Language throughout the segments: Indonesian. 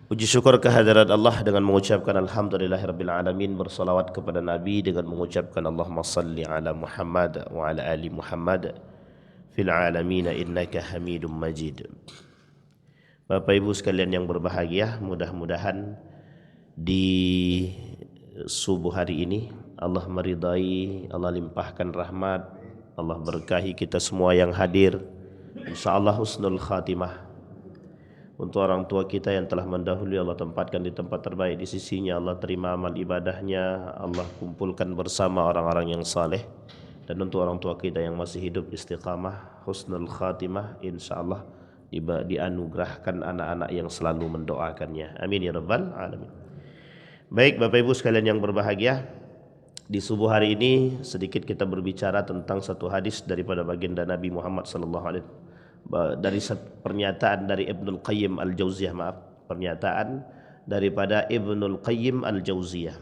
Puji syukur kehadirat Allah dengan mengucapkan alhamdulillahirabbil alamin, bersalawat kepada Nabi dengan mengucapkan Allahumma salli ala Muhammad wa ala ali Muhammad fil alamin innaka Hamidum Majid. Bapak Ibu sekalian yang berbahagia, mudah-mudahan di subuh hari ini Allah meridai, Allah limpahkan rahmat, Allah berkahi kita semua yang hadir. Insyaallah husnul khatimah. Untuk orang tua kita yang telah mendahului, Allah tempatkan di tempat terbaik di sisinya. Allah terima amal ibadahnya, Allah kumpulkan bersama orang-orang yang saleh. Dan untuk orang tua kita yang masih hidup istiqamah, husnul khatimah, insyaallah dianugerahkan anak-anak yang selalu mendoakannya. Amin ya rabbal alamin. Baik Bapak Ibu sekalian yang berbahagia, di subuh hari ini sedikit kita berbicara tentang satu hadis daripada baginda Nabi Muhammad sallallahu alaihi wasallam, dari pernyataan dari Ibnul Qayyim Al-Jauziyah, pernyataan daripada Ibnul Qayyim Al-Jauziyah.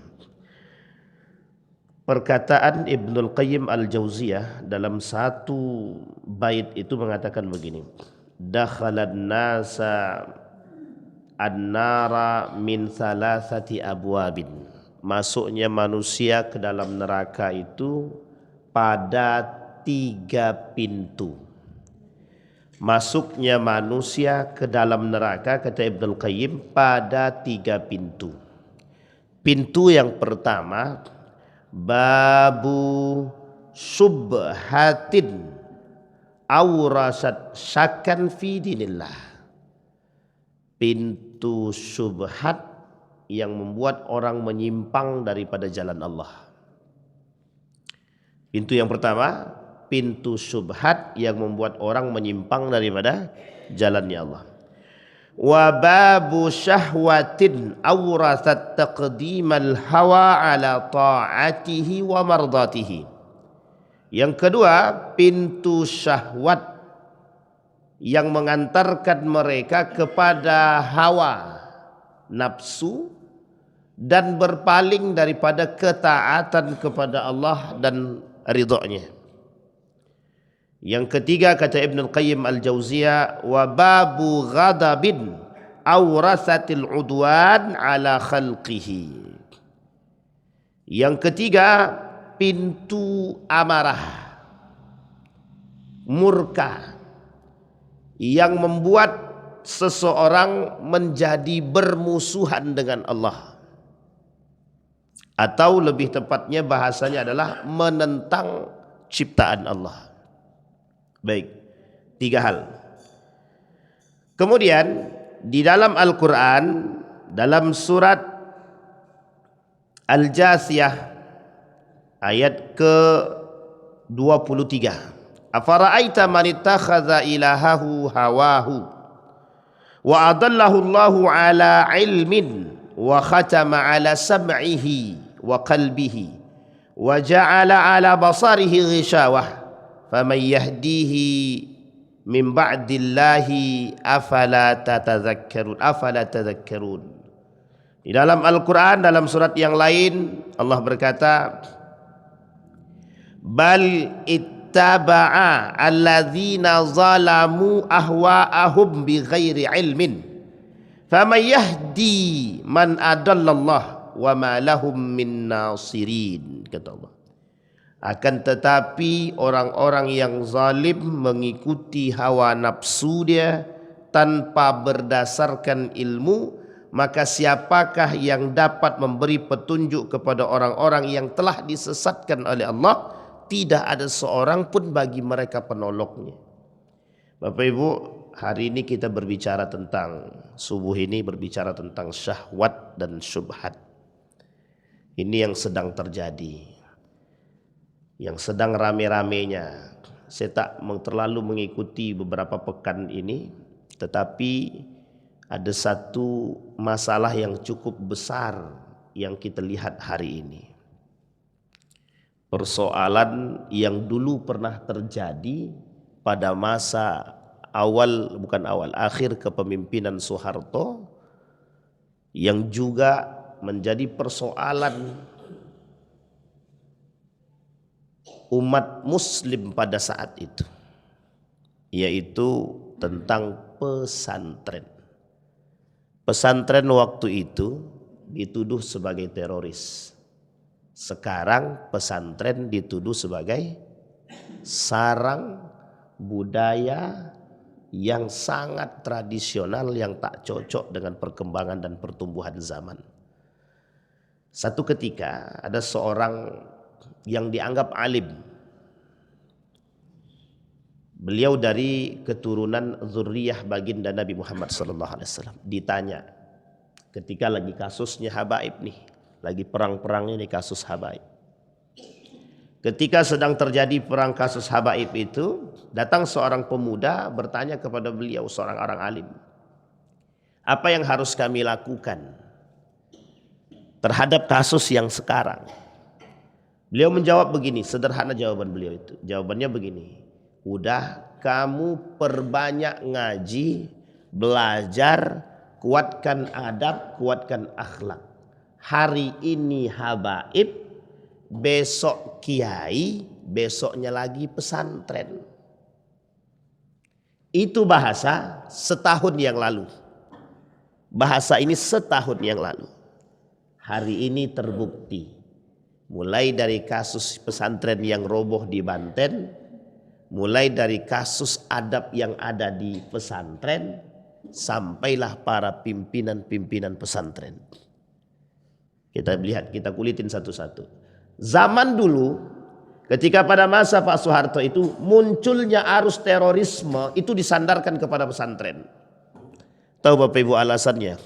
Perkataan Ibnul Qayyim Al-Jauziyah dalam satu bait itu mengatakan begini: dakhalan nasa an-nara min thalathati abwabin. Masuknya manusia ke dalam neraka itu pada 3 pintu. Masuknya manusia ke dalam neraka, kata Ibnul Qayyim, pada 3 pintu. Pintu yang pertama, babu subhatin awrasat syakan fi dinillah. Pintu subhat yang membuat orang menyimpang daripada jalan Allah. Pintu yang pertama, pintu syubhat yang membuat orang menyimpang daripada jalannya Allah. Wa babu syahwatin awrasat taqdimal hawa ala ta'atihi wa mardatihi. Yang kedua, pintu syahwat yang mengantarkan mereka kepada hawa nafsu dan berpaling daripada ketaatan kepada Allah dan ridhonya. Yang ketiga, kata Ibnul Qayyim Al-Jauziyah, wa babu ghadabin awrasatil udwan ala khalqihi. Yang ketiga, pintu amarah, murka, yang membuat seseorang menjadi bermusuhan dengan Allah, atau lebih tepatnya bahasanya adalah menentang ciptaan Allah. Baik, 3 hal. Kemudian di dalam Al-Quran, dalam surat Al-Jasiyah ayat ke-23, afara'aita man ittakhadha ilahahu hawahu wa adallahu Allahu ala ilmin wa khatama ala sam'ihi wa qalbihi wa ja'ala ala basarihi ghishawah faman yahdihi min ba'dillahi afala tadhakkarun. Di dalam Al-Quran, dalam surat yang lain, Allah berkata, bal ittaba'a alladzina zalamu ahwa'ahum bighairi ilmin faman yahdi man adallallah wa ma lahum min nasirin, kata Allah. Akan tetapi orang-orang yang zalim mengikuti hawa nafsu dia tanpa berdasarkan ilmu, maka siapakah yang dapat memberi petunjuk kepada orang-orang yang telah disesatkan oleh Allah? Tidak ada seorang pun bagi mereka penolongnya. Bapak Ibu, hari ini kita berbicara tentang, subuh ini berbicara tentang syahwat dan syubhat. Ini yang sedang terjadi, yang sedang rame-ramenya. Saya tak terlalu mengikuti beberapa pekan ini, tetapi ada satu masalah yang cukup besar yang kita lihat hari ini. Persoalan yang dulu pernah terjadi pada masa akhir kepemimpinan Soeharto, yang juga menjadi persoalan umat muslim pada saat itu, yaitu tentang pesantren. Pesantren waktu itu dituduh sebagai teroris. Sekarang pesantren dituduh sebagai sarang budaya yang sangat tradisional yang tak cocok dengan perkembangan dan pertumbuhan zaman. Satu ketika ada seorang yang dianggap alim. Beliau dari keturunan zuriyah baginda Nabi Muhammad SAW. Ditanya ketika lagi kasusnya habaib nih, lagi perang-perangnya nih kasus habaib. Ketika sedang terjadi perang kasus habaib itu, datang seorang pemuda bertanya kepada beliau, seorang orang alim, apa yang harus kami lakukan terhadap kasus yang sekarang? Beliau menjawab begini, sederhana jawaban beliau itu. Jawabannya begini, udah kamu perbanyak ngaji, belajar, kuatkan adab, kuatkan akhlak. Hari ini habaib, besok kiai, besoknya lagi pesantren. Itu bahasa setahun yang lalu. Bahasa ini setahun yang lalu. Hari ini terbukti. Mulai dari kasus pesantren yang roboh di Banten, mulai dari kasus adab yang ada di pesantren, sampailah para pimpinan-pimpinan pesantren. Kita lihat, kita kulitin satu-satu. Zaman dulu ketika pada masa Pak Soeharto itu munculnya arus terorisme itu disandarkan kepada pesantren. Tahu Bapak Ibu alasannya?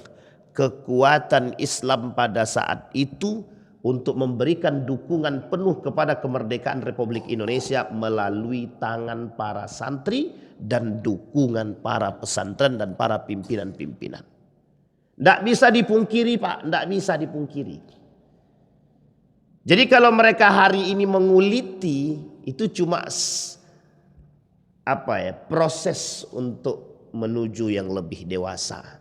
Kekuatan Islam pada saat itu untuk memberikan dukungan penuh kepada kemerdekaan Republik Indonesia melalui tangan para santri dan dukungan para pesantren dan para pimpinan-pimpinan. Tidak bisa dipungkiri Pak, tidak bisa dipungkiri. Jadi kalau mereka hari ini menguliti itu cuma proses untuk menuju yang lebih dewasa.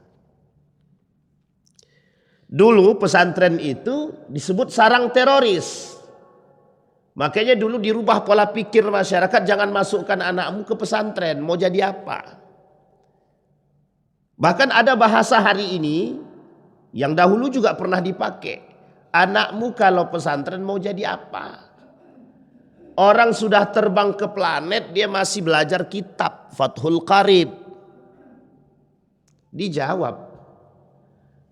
Dulu pesantren itu disebut sarang teroris. Makanya dulu dirubah pola pikir masyarakat, jangan masukkan anakmu ke pesantren, mau jadi apa? Bahkan ada bahasa hari ini yang dahulu juga pernah dipakai. Anakmu kalau pesantren mau jadi apa? Orang sudah terbang ke planet, dia masih belajar kitab Fathul Qarib. Dijawab,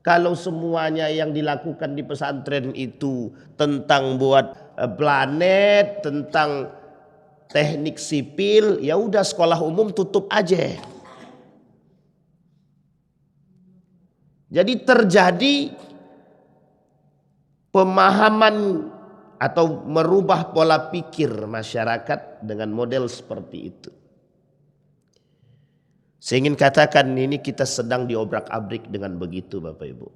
kalau semuanya yang dilakukan di pesantren itu tentang buat planet, tentang teknik sipil, ya udah sekolah umum tutup aja. Jadi terjadi pemahaman atau merubah pola pikir masyarakat dengan model seperti itu. Saya ingin katakan ini kita sedang diobrak-abrik dengan begitu Bapak Ibu.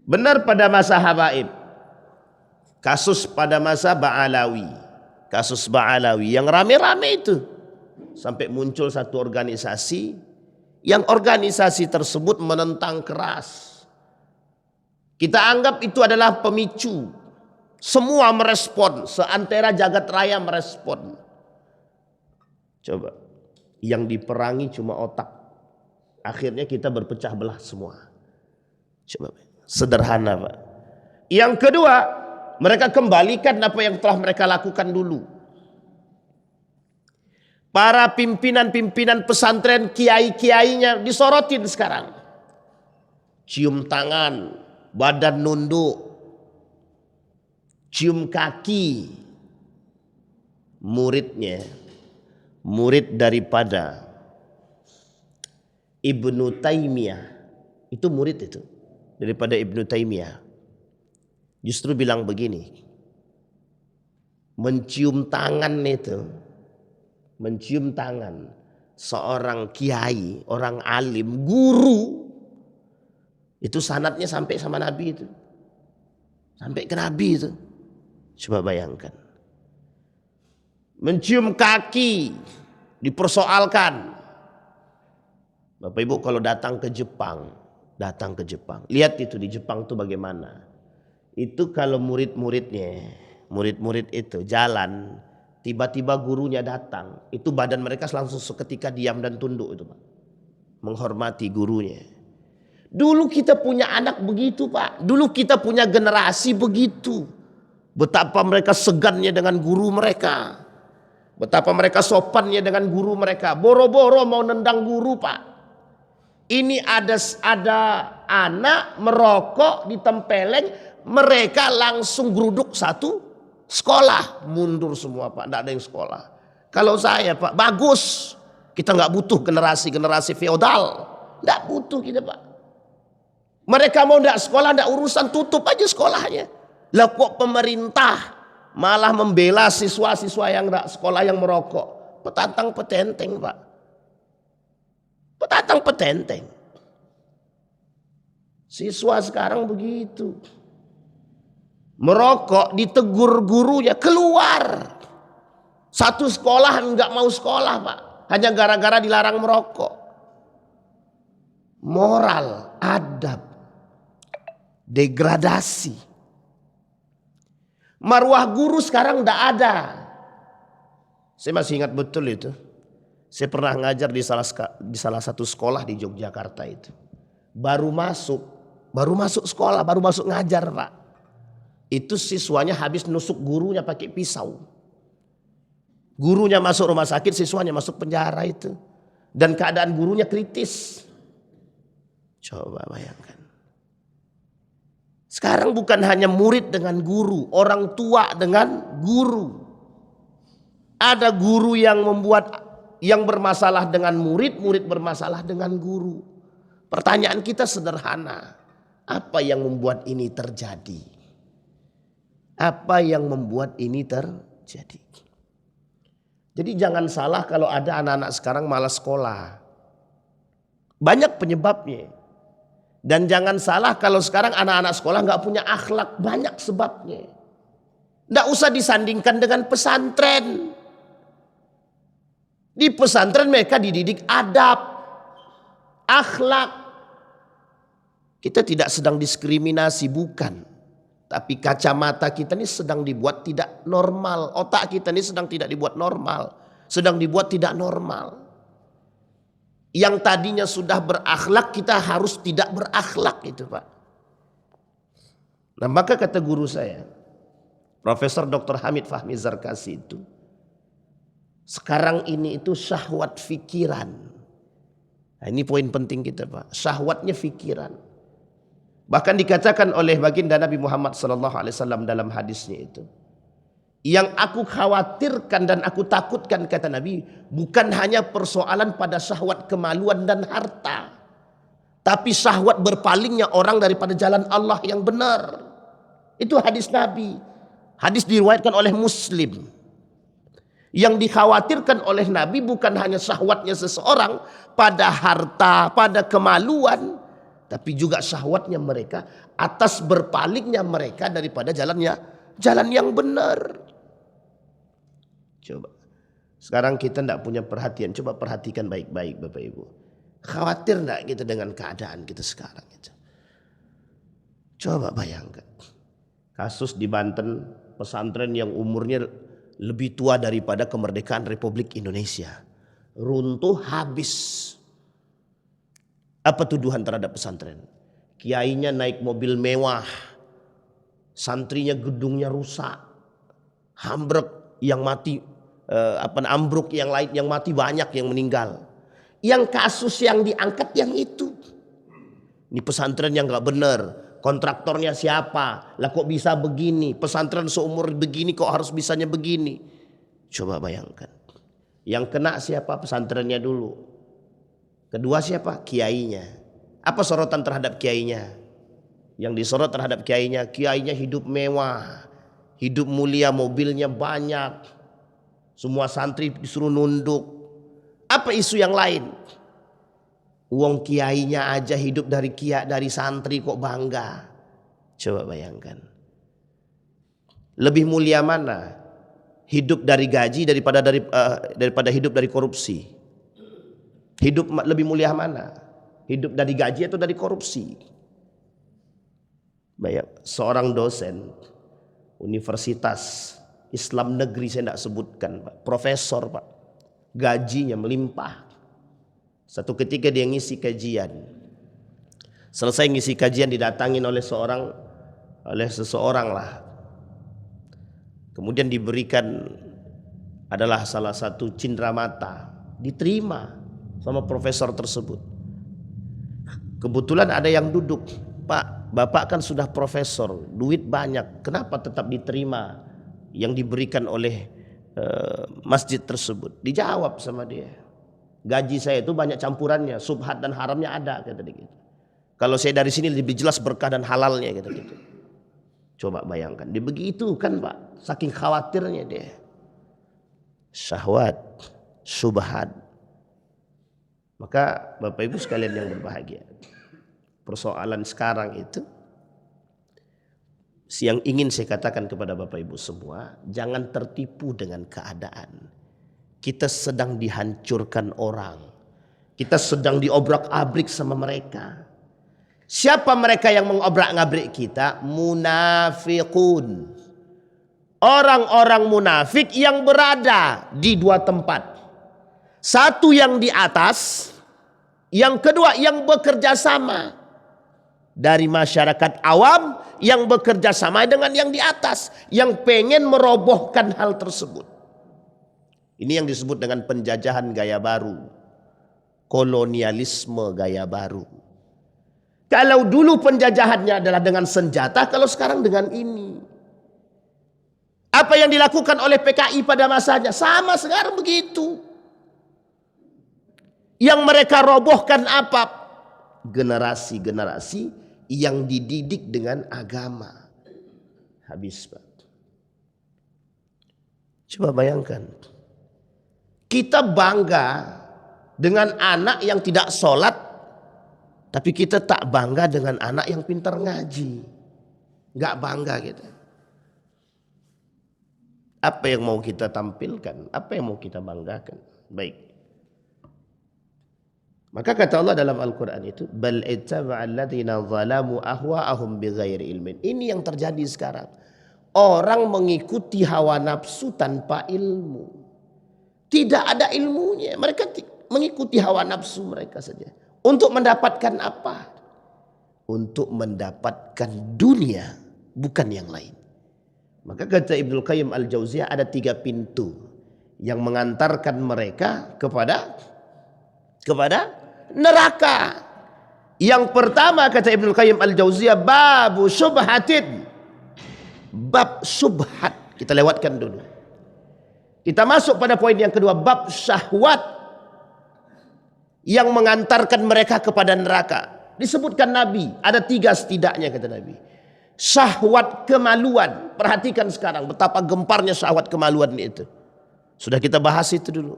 Benar pada masa habaib, kasus pada masa Ba'alawi, kasus Ba'alawi yang rame-rame itu. Sampai muncul satu organisasi, yang organisasi tersebut menentang keras. Kita anggap itu adalah pemicu. Semua merespon, seantero jagat raya merespon. Coba. Yang diperangi cuma otak. Akhirnya kita berpecah belah semua. Coba, sederhana Pak. Yang kedua, mereka kembalikan apa yang telah mereka lakukan dulu. Para pimpinan-pimpinan pesantren, kiai-kiainya disorotin sekarang. Cium tangan, badan nunduk, cium kaki. Muridnya, murid daripada Ibnu Taimiyah, itu murid itu daripada Ibnu Taimiyah, justru bilang begini, mencium tangan itu, mencium tangan seorang kiai, orang alim, guru, itu sanadnya sampai sama Nabi itu, sampai ke Nabi itu. Coba bayangkan. Mencium kaki dipersoalkan. Bapak Ibu kalau datang ke Jepang, lihat itu di Jepang tuh bagaimana. Itu kalau murid-murid itu jalan, tiba-tiba gurunya datang, itu badan mereka langsung seketika diam dan tunduk itu Pak. Menghormati gurunya. Dulu kita punya anak begitu Pak. Dulu kita punya generasi begitu. Betapa mereka segannya dengan guru mereka. Betapa mereka sopannya dengan guru mereka. Boro-boro mau nendang guru Pak. Ini ada anak merokok ditempeleng. Mereka langsung geruduk satu sekolah. Mundur semua Pak. Tidak ada yang sekolah. Kalau saya Pak bagus. Kita nggak butuh generasi feodal. Tidak butuh kita Pak. Mereka mau tidak sekolah, tidak urusan, tutup aja sekolahnya. Lah kok pemerintah malah membela siswa-siswa yang tidak sekolah yang merokok. Petantang petenteng Pak. Petantang petenteng. Siswa sekarang begitu. Merokok ditegur gurunya keluar. Satu sekolah nggak mau sekolah Pak. Hanya gara-gara dilarang merokok. Moral, adab, degradasi. Marwah guru sekarang tidak ada. Saya masih ingat betul itu. Saya pernah ngajar di salah satu sekolah di Yogyakarta itu. Baru masuk sekolah, baru masuk ngajar Pak. Itu siswanya habis nusuk gurunya pakai pisau. Gurunya masuk rumah sakit, siswanya masuk penjara itu. Dan keadaan gurunya kritis. Coba bayangkan. Sekarang bukan hanya murid dengan guru, orang tua dengan guru. Ada guru yang bermasalah dengan murid, murid bermasalah dengan guru. Pertanyaan kita sederhana. Apa yang membuat ini terjadi? Apa yang membuat ini terjadi? Jadi jangan salah kalau ada anak-anak sekarang malas sekolah. Banyak penyebabnya. Dan jangan salah kalau sekarang anak-anak sekolah nggak punya akhlak. Banyak sebabnya. Nggak usah disandingkan dengan pesantren. Di pesantren mereka dididik adab, akhlak. Kita tidak sedang diskriminasi, bukan. Tapi kacamata kita ini sedang dibuat tidak normal. Otak kita ini sedang tidak dibuat normal. Sedang dibuat tidak normal. Yang tadinya sudah berakhlak, kita harus tidak berakhlak itu Pak. Nah maka kata guru saya, Profesor Dr. Hamid Fahmi Zarkasi itu, sekarang ini itu syahwat fikiran. Nah, ini poin penting kita Pak. Syahwatnya fikiran. Bahkan dikatakan oleh baginda Nabi Muhammad SAW dalam hadisnya itu. Yang aku khawatirkan dan aku takutkan kata Nabi. Bukan hanya persoalan pada syahwat kemaluan dan harta. Tapi syahwat berpalingnya orang daripada jalan Allah yang benar. Itu hadis Nabi. Hadis diriwayatkan oleh Muslim. Yang dikhawatirkan oleh Nabi bukan hanya syahwatnya seseorang pada harta, pada kemaluan. Tapi juga syahwatnya mereka atas berpalingnya mereka daripada jalan yang benar. Coba. Sekarang kita tidak punya perhatian. Coba perhatikan baik-baik Bapak Ibu. Khawatir tidak kita dengan keadaan kita sekarang? Coba bayangkan. Kasus di Banten, pesantren yang umurnya lebih tua daripada kemerdekaan Republik Indonesia. Runtuh habis. Apa tuduhan terhadap pesantren? Kiainya naik mobil mewah. Santrinya gedungnya rusak. Ambruk yang mati. Ambruk yang lain yang mati banyak, yang meninggal. Yang kasus yang diangkat yang itu. Ini pesantren yang gak benar. Kontraktornya siapa? Lah kok bisa begini? Pesantren seumur begini kok harus bisanya begini? Coba bayangkan. Yang kena siapa? Pesantrennya dulu. Kedua siapa? Kiainya. Apa sorotan terhadap kiainya? Yang disorot terhadap kiainya hidup mewah, hidup mulia, mobilnya banyak. Semua santri disuruh nunduk. Apa isu yang lain? Uang kiainya aja hidup dari santri kok bangga. Coba bayangkan. Lebih mulia mana? Hidup dari gaji daripada hidup dari korupsi. Hidup lebih mulia mana? Hidup dari gaji atau dari korupsi? Baik, seorang dosen Universitas Islam Negeri, saya tidak sebutkan Pak, profesor Pak, gajinya melimpah. Satu ketika dia ngisi kajian, Selesai ngisi kajian didatangin oleh seseorang lah. Kemudian diberikan adalah salah satu cindramata, diterima sama profesor tersebut. Kebetulan ada yang duduk, Pak, Bapak kan sudah profesor, duit banyak, kenapa tetap diterima yang diberikan oleh masjid tersebut? Dijawab sama dia, gaji saya itu banyak campurannya, subhat dan haramnya ada, kata dia gitu. Kalau saya dari sini lebih jelas berkah dan halalnya, kata gitu. Coba bayangkan, dia begitu kan Pak, saking khawatirnya dia. Syahwat, subhat. Maka Bapak Ibu sekalian yang berbahagia, persoalan sekarang itu, yang ingin saya katakan kepada Bapak Ibu semua, jangan tertipu dengan keadaan. Kita sedang dihancurkan orang, kita sedang diobrak-abrik sama mereka. Siapa mereka yang mengobrak-abrik kita? Munafiqun. Orang-orang munafik yang berada di dua tempat. Satu yang di atas, yang kedua yang bekerja sama. Dari masyarakat awam yang bekerja sama dengan yang di atas, yang pengen merobohkan hal tersebut. Ini yang disebut dengan penjajahan gaya baru, kolonialisme gaya baru. Kalau dulu penjajahannya adalah dengan senjata, kalau sekarang dengan ini. Apa yang dilakukan oleh PKI pada masanya sama sekarang begitu. Yang mereka robohkan apa? Generasi-generasi yang dididik dengan agama. Habis Pak. Coba bayangkan, kita bangga dengan anak yang tidak sholat, tapi kita tak bangga dengan anak yang pintar ngaji. Gak bangga kita. Apa yang mau kita tampilkan? Apa yang mau kita banggakan? Baik. Maka kata Allah dalam Al-Quran itu, bal ittaba'al ladzina zalamu ahwa'ahum bighairi ilmin. Ini yang terjadi sekarang. Orang mengikuti hawa nafsu tanpa ilmu. Tidak ada ilmunya. Mereka mengikuti hawa nafsu mereka saja. Untuk mendapatkan apa? Untuk mendapatkan dunia, bukan yang lain. Maka kata Ibnu Qayyim Al-Jauziyah, ada 3 pintu yang mengantarkan mereka kepada neraka. Yang pertama kata Ibnu Qayyim Al-Jauziyah, babu subhatin. Bab subhat, kita lewatkan dulu. Kita masuk pada poin yang kedua, bab syahwat yang mengantarkan mereka kepada neraka. Disebutkan Nabi, ada 3 setidaknya kata Nabi. Syahwat kemaluan. Perhatikan sekarang betapa gemparnya syahwat kemaluan itu. Sudah kita bahas itu dulu.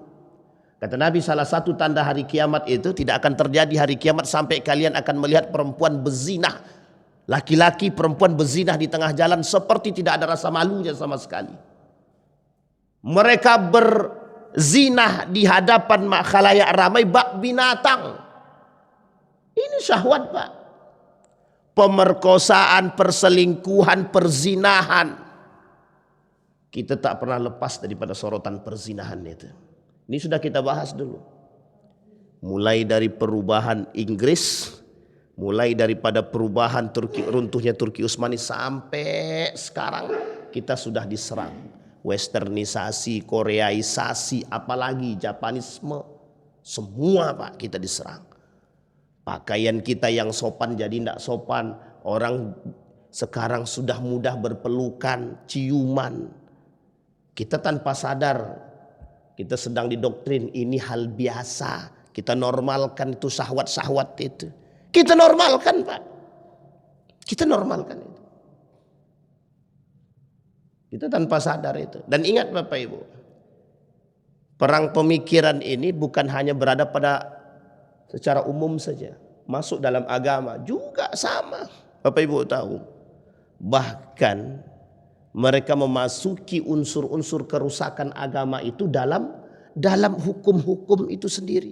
Kata Nabi, salah satu tanda hari kiamat itu tidak akan terjadi hari kiamat sampai kalian akan melihat perempuan bezinah. Laki-laki perempuan bezinah di tengah jalan seperti tidak ada rasa malunya sama sekali. Mereka berzinah di hadapan khalayak ramai bak binatang. Ini syahwat Pak. Pemerkosaan, perselingkuhan, perzinahan. Kita tak pernah lepas daripada sorotan perzinahan itu. Ini sudah kita bahas dulu. Mulai dari perubahan Inggris, mulai daripada perubahan Turki, runtuhnya Turki Utsmani sampai sekarang kita sudah diserang. Westernisasi, Koreaisasi, apalagi Japanisme, semua Pak kita diserang. Pakaian kita yang sopan jadi tidak sopan. Orang sekarang sudah mudah berpelukan, ciuman. Kita tanpa sadar, kita sedang didoktrin ini hal biasa. Kita normalkan itu syahwat-syahwat itu. Kita normalkan Pak. Kita normalkan itu. Kita tanpa sadar itu. Dan ingat Bapak Ibu, perang pemikiran ini bukan hanya berada pada secara umum saja, masuk dalam agama juga sama. Bapak Ibu tahu, bahkan mereka memasuki unsur-unsur kerusakan agama itu dalam hukum-hukum itu sendiri.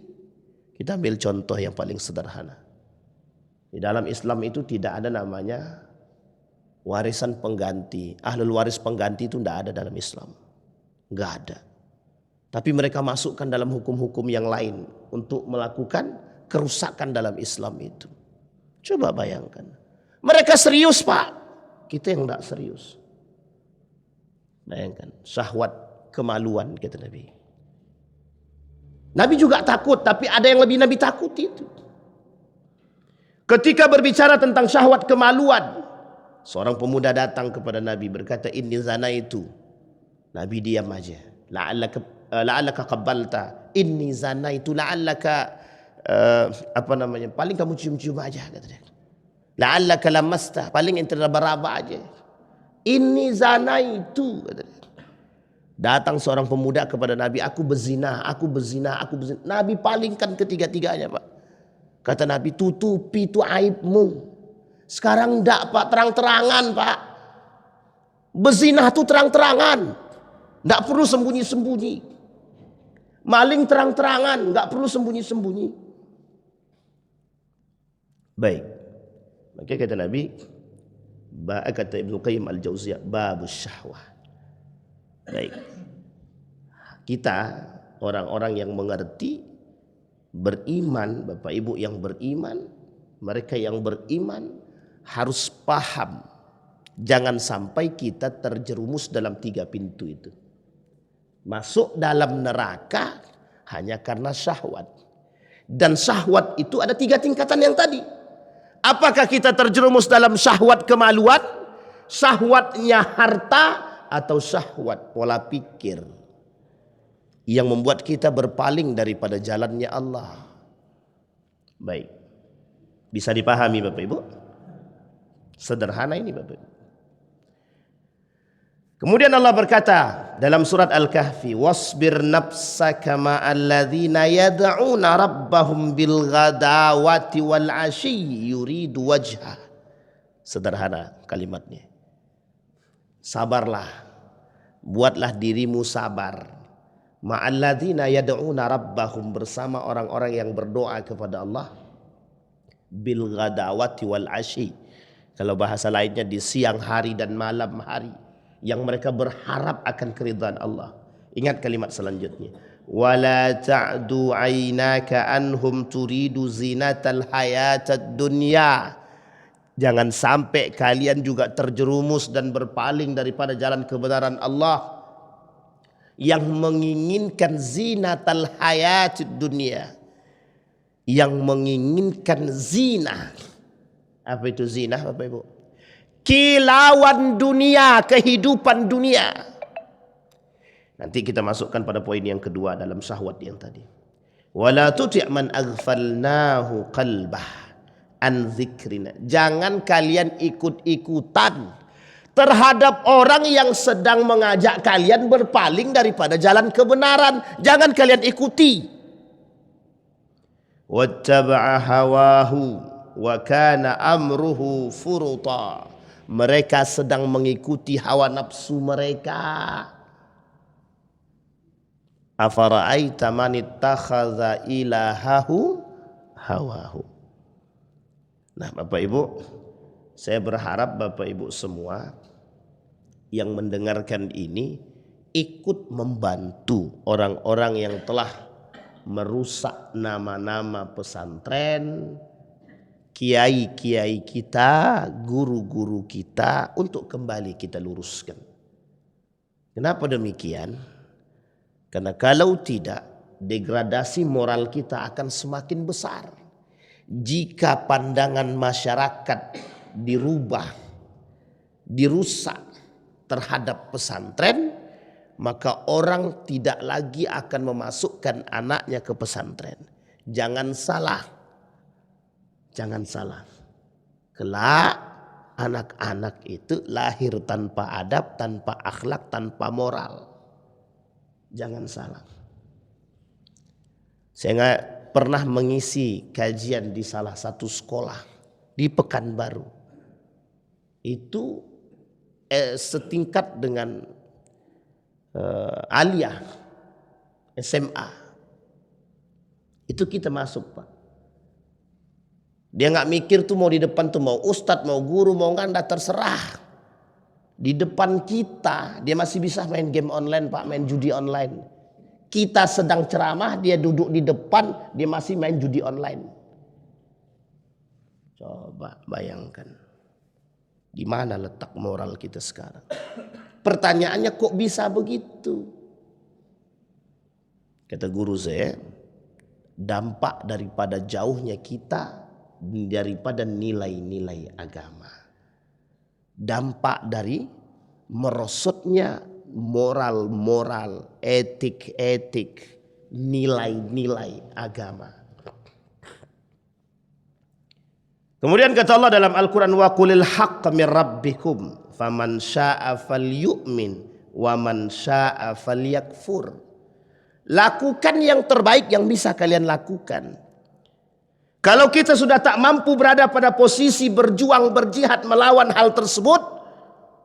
Kita ambil contoh yang paling sederhana. Di dalam Islam itu tidak ada namanya warisan pengganti. Ahlul waris pengganti itu tidak ada dalam Islam. Enggak ada. Tapi mereka masukkan dalam hukum-hukum yang lain untuk melakukan kerusakan dalam Islam itu. Coba bayangkan. Mereka serius Pak. Kita yang tidak serius. Bayangkan. Syahwat kemaluan kata Nabi. Nabi juga takut. Tapi ada yang lebih Nabi takut itu. Ketika berbicara tentang syahwat kemaluan. Seorang pemuda datang kepada Nabi berkata, inni zana itu. Nabi diam aja. La'allaka qabbalta. Inni zana itu la'allaka paling kamu cium-cium aja kata dia. La'allaka lamasta, paling ente raba-raba aja. Inni zana itu kata dia. Datang seorang pemuda kepada Nabi, aku berzina. Nabi palingkan ketiga-tiganya Pak. Kata Nabi, tutupi itu aibmu. Sekarang enggak Pak, terang-terangan Pak. Berzina itu terang-terangan. Enggak perlu sembunyi-sembunyi. Maling terang-terangan, enggak perlu sembunyi-sembunyi. Baik. Maka kata Nabi, kata Ibnu Qayyim Al-Jauziyah, babus syahwah. Baik. Kita orang-orang yang mengerti, beriman, Bapak Ibu yang beriman, mereka yang beriman harus paham. Jangan sampai kita terjerumus dalam 3 pintu itu. Masuk dalam neraka hanya karena syahwat. Dan syahwat itu ada 3 tingkatan yang tadi. Apakah kita terjerumus dalam syahwat kemaluan, syahwatnya harta, atau syahwat pola pikir yang membuat kita berpaling daripada jalannya Allah. Baik. Bisa dipahami Bapak Ibu? Sederhana ini Bapak Ibu. Kemudian Allah berkata dalam surat Al-Kahfi, wasbir nafsaka ma'alladzina yad'una rabbahum bil ghadawati wal 'ashyi yuridu wajha. Sederhana kalimatnya. Sabarlah. Buatlah dirimu sabar. Ma'alladzina yad'una rabbahum, bersama orang-orang yang berdoa kepada Allah bil ghadawati wal 'ashyi. Kalau bahasa lainnya di siang hari dan malam hari, yang mereka berharap akan keridhaan Allah. Ingat kalimat selanjutnya. Wala ta'du 'ainaka anhum turidu zinatal hayatad dunya. Jangan sampai kalian juga terjerumus dan berpaling daripada jalan kebenaran Allah yang menginginkan zinatal hayatid dunya, yang menginginkan zina. Apa itu zina Bapak Ibu? Kilauan dunia, kehidupan dunia. Nanti kita masukkan pada poin yang kedua dalam syahwat yang tadi. Wala tuti' man aghfalnahu qalbah an dzikrina. Jangan kalian ikut-ikutan terhadap orang yang sedang mengajak kalian berpaling daripada jalan kebenaran. Jangan kalian ikuti. Wattaba'a hawahu wa kana amruhu furuta. Mereka sedang mengikuti hawa nafsu mereka. Afara'aita man ittakhadha ilahahu hawahu. Nah Bapak Ibu, saya berharap Bapak Ibu semua yang mendengarkan ini ikut membantu orang-orang yang telah merusak nama-nama pesantren, kiai-kiai kita, guru-guru kita, untuk kembali kita luruskan. Kenapa demikian? Karena kalau tidak, degradasi moral kita akan semakin besar. Jika pandangan masyarakat dirubah, dirusak terhadap pesantren, maka orang tidak lagi akan memasukkan anaknya ke pesantren. Jangan salah. Jangan salah. Kelak anak-anak itu lahir tanpa adab, tanpa akhlak, tanpa moral. Jangan salah. Saya pernah mengisi kajian di salah satu sekolah di Pekanbaru. Itu setingkat dengan Aliyah SMA. Itu kita masuk Pak. Dia nggak mikir tuh mau di depan tuh mau ustadz, mau guru, mau nggak, terserah. Di depan kita dia masih bisa main game online Pak, main judi online. Kita sedang ceramah, dia duduk di depan, dia masih main judi online. Coba bayangkan, di mana letak moral kita sekarang? Pertanyaannya kok bisa begitu? Kata guru saya, dampak daripada jauhnya kita daripada nilai-nilai agama. Dampak dari merosotnya moral-moral, etik-etik, nilai-nilai agama. Kemudian kata Allah dalam Al-Quran, wa qulil haqqa min rabbikum faman sya'a falyu'min wa man sya'a falyakfur. Lakukan yang terbaik yang bisa kalian lakukan. Kalau kita sudah tak mampu berada pada posisi berjuang, berjihad melawan hal tersebut,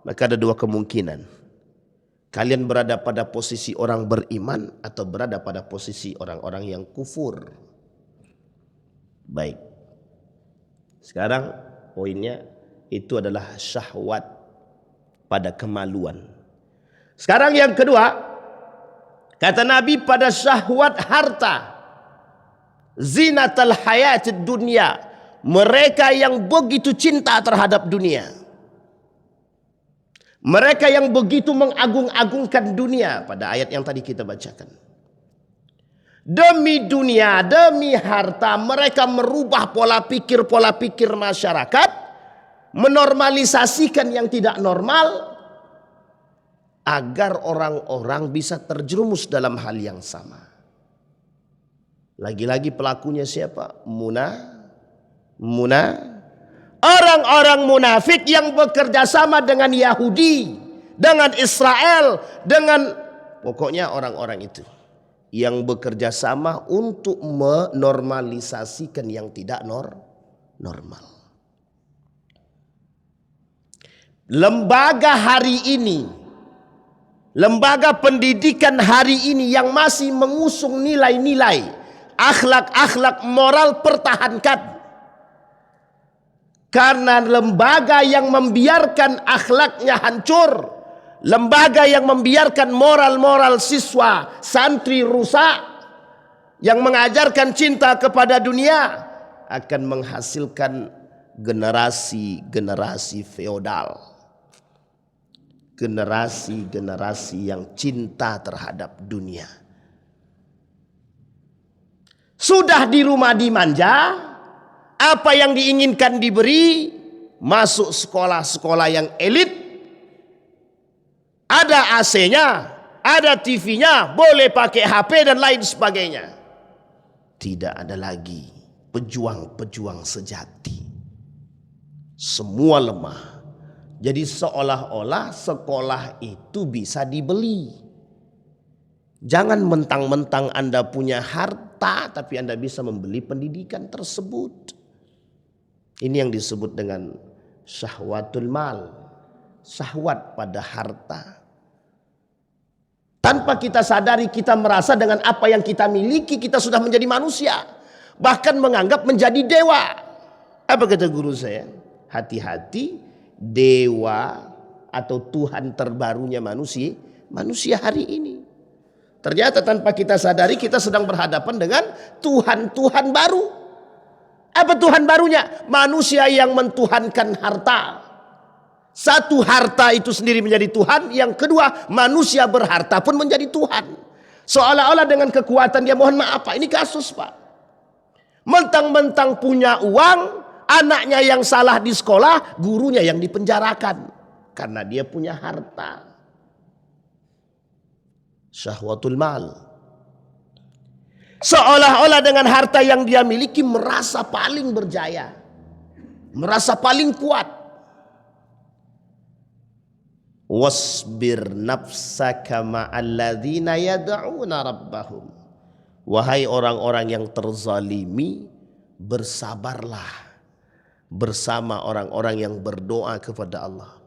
maka ada dua kemungkinan. Kalian berada pada posisi orang beriman atau berada pada posisi orang-orang yang kufur. Baik. Sekarang poinnya itu adalah syahwat pada kemaluan. Sekarang yang kedua, kata Nabi pada syahwat harta. Zinatal hayatid dunia. Mereka yang begitu cinta terhadap dunia. Mereka yang begitu mengagung-agungkan dunia pada ayat yang tadi kita bacakan. Demi dunia, demi harta, mereka merubah pola pikir masyarakat, menormalisasikan yang tidak normal, agar orang-orang bisa terjerumus dalam hal yang sama. Lagi-lagi pelakunya siapa? Orang-orang munafik yang bekerja sama dengan Yahudi, dengan Israel, dengan pokoknya orang-orang itu yang bekerja sama untuk menormalisasikan yang tidak normal. Lembaga hari ini, lembaga pendidikan hari ini yang masih mengusung nilai-nilai, akhlak-akhlak moral pertahankan. Karena lembaga yang membiarkan akhlaknya hancur, lembaga yang membiarkan moral-moral siswa, santri rusak, yang mengajarkan cinta kepada dunia, akan menghasilkan generasi-generasi feodal. Generasi-generasi yang cinta terhadap dunia. Sudah di rumah dimanja, apa yang diinginkan diberi, masuk sekolah-sekolah yang elit, ada AC-nya, ada TV-nya, boleh pakai HP dan lain sebagainya. Tidak ada lagi pejuang-pejuang sejati. Semua lemah. Jadi seolah-olah sekolah itu bisa dibeli. Jangan mentang-mentang Anda punya harta, tapi Anda bisa membeli pendidikan tersebut. Ini yang disebut dengan syahwatul mal. Syahwat pada harta. Tanpa kita sadari, kita merasa dengan apa yang kita miliki kita sudah menjadi manusia. Bahkan menganggap menjadi dewa. Apa kata guru saya? Hati-hati, dewa atau Tuhan terbarunya manusia hari ini. Ternyata tanpa kita sadari kita sedang berhadapan dengan Tuhan-Tuhan baru. Apa Tuhan barunya? Manusia yang mentuhankan harta. Satu, harta itu sendiri menjadi Tuhan. Yang kedua, manusia berharta pun menjadi Tuhan. Seolah-olah dengan kekuatan dia, mohon maaf Pak, ini kasus Pak. Mentang-mentang punya uang, anaknya yang salah di sekolah, gurunya yang dipenjarakan. Karena dia punya harta. Syahwatul mal. Seolah-olah dengan harta yang dia miliki merasa paling berjaya. Merasa paling kuat. Wasbir nafsaka ma'alladzina yad'una rabbahum. Wahai orang-orang yang terzalimi, bersabarlah bersama orang-orang yang berdoa kepada Allah.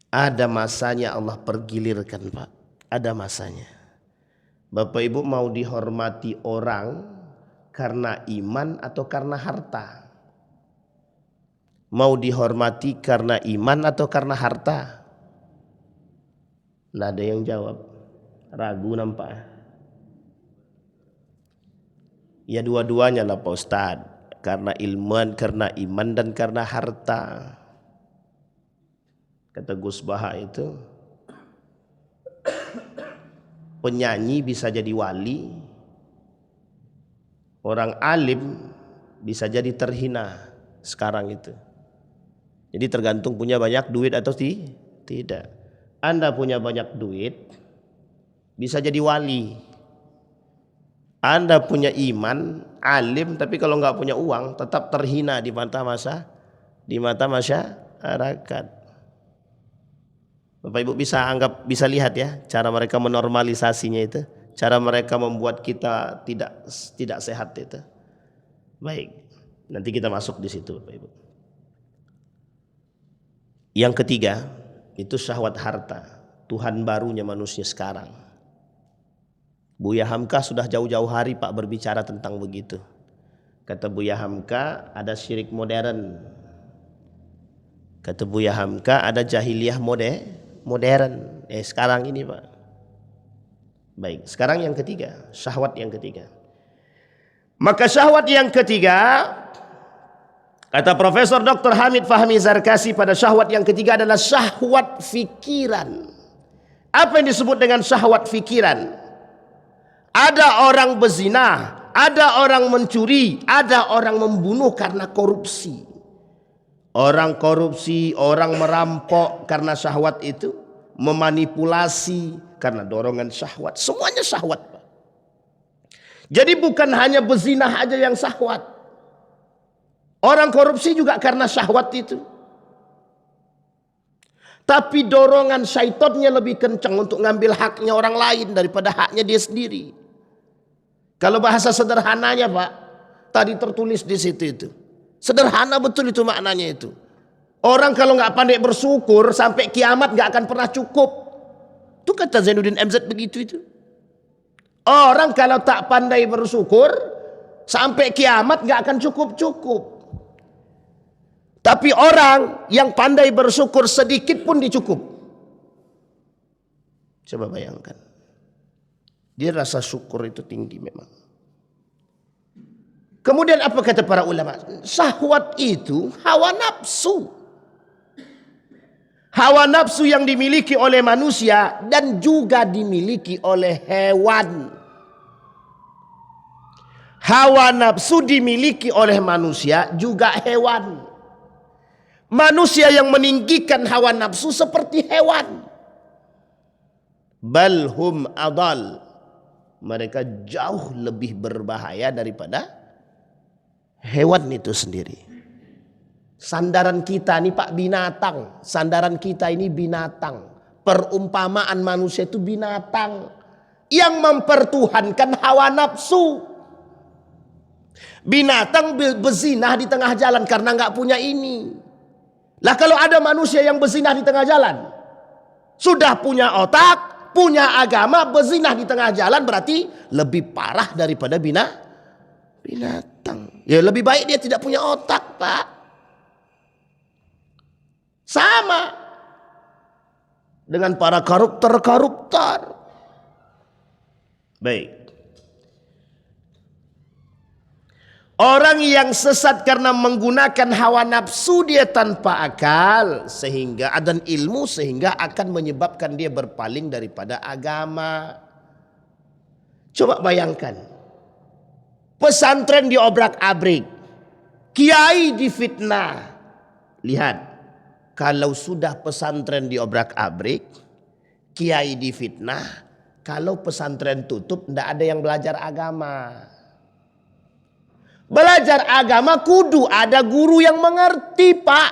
Ada masanya Allah pergilirkan Pak. Ada masanya. Bapak Ibu mau dihormati orang karena iman atau karena harta? Mau dihormati karena iman atau karena harta? Nggak ada yang jawab. Ragu nampak. Ya dua-duanya lah Pak Ustadz. karena ilmuwan, karena iman, dan karena harta. Kata Gus Baha itu, penyanyi bisa jadi wali, orang alim bisa jadi terhina sekarang itu. Jadi tergantung punya banyak duit atau tidak. Anda punya banyak duit bisa jadi wali. Anda punya iman, alim, tapi kalau nggak punya uang tetap terhina di mata masyarakat. Bapak Ibu bisa lihat ya cara mereka menormalisasinya itu, cara mereka membuat kita tidak sehat itu. Baik, nanti kita masuk di situ, Bapak Ibu. Yang ketiga itu syahwat harta, Tuhan barunya manusia sekarang. Buya Hamka sudah jauh-jauh hari Pak berbicara tentang begitu. Kata Buya Hamka ada syirik modern. Kata Buya Hamka ada jahiliyah modern. Sekarang ini Pak. Baik, sekarang yang ketiga, syahwat yang ketiga. Maka syahwat yang ketiga, kata Profesor Dr. Hamid Fahmi Zarkasi, pada syahwat yang ketiga adalah syahwat fikiran. Apa yang disebut dengan syahwat fikiran? Ada orang berzina, ada orang mencuri, ada orang membunuh karena korupsi. Orang korupsi, orang merampok karena syahwat itu, memanipulasi karena dorongan syahwat. Semuanya syahwat. Jadi bukan hanya berzina aja yang syahwat. Orang korupsi juga karena syahwat itu. Tapi dorongan syaitonnya lebih kencang untuk ngambil haknya orang lain daripada haknya dia sendiri. Kalau bahasa sederhananya Pak, tadi tertulis di situ itu. Sederhana betul itu maknanya itu. Orang kalau nggak pandai bersyukur sampai kiamat nggak akan pernah cukup. Itu kata Zainuddin MZ begitu itu. Orang kalau tak pandai bersyukur sampai kiamat nggak akan cukup. Tapi orang yang pandai bersyukur sedikit pun dicukup. Coba bayangkan. Dia rasa syukur itu tinggi memang. Kemudian apa kata para ulama? Syahwat itu hawa nafsu. Hawa nafsu yang dimiliki oleh manusia dan juga dimiliki oleh hewan. Hawa nafsu dimiliki oleh manusia juga hewan. Manusia yang meninggikan hawa nafsu seperti hewan. Balhum adal. Mereka jauh lebih berbahaya daripada hewan itu sendiri. Sandaran kita ini Pak binatang. Sandaran kita ini binatang. Perumpamaan manusia itu binatang yang mempertuhankan hawa nafsu. Binatang berzinah di tengah jalan karena nggak punya ini. Lah kalau ada manusia yang berzinah di tengah jalan, sudah punya otak, punya agama, berzinah di tengah jalan, berarti lebih parah daripada binatang. Ya lebih baik dia tidak punya otak Pak. Sama dengan para koruptor. Baik. Orang yang sesat karena menggunakan hawa nafsu dia tanpa akal dan ilmu sehingga akan menyebabkan dia berpaling daripada agama. Coba bayangkan. Pesantren diobrak-abrik. Kiai difitnah. Lihat. Kalau sudah pesantren diobrak-abrik, kiai difitnah, kalau pesantren tutup tidak ada yang belajar agama. Belajar agama kudu ada guru yang mengerti Pak.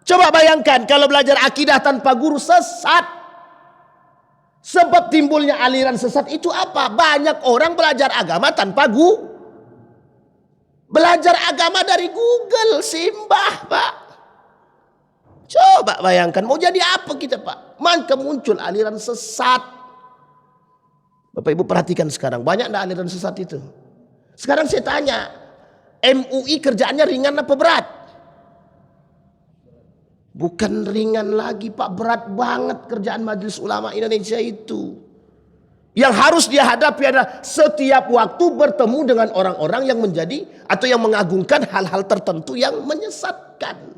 Coba bayangkan kalau belajar akidah tanpa guru sesat. Sebab timbulnya aliran sesat itu apa? Banyak orang belajar agama tanpa guru. Belajar agama dari Google, simbah Pak. Coba bayangkan mau jadi apa kita Pak? Maka muncul aliran sesat. Bapak Ibu perhatikan sekarang banyak enggak aliran sesat itu? Sekarang saya tanya, MUI kerjaannya ringan apa berat? Bukan ringan lagi Pak, berat banget kerjaan Majelis Ulama Indonesia itu. Yang harus dia hadapi adalah setiap waktu bertemu dengan orang-orang yang menjadi atau yang mengagungkan hal-hal tertentu yang menyesatkan.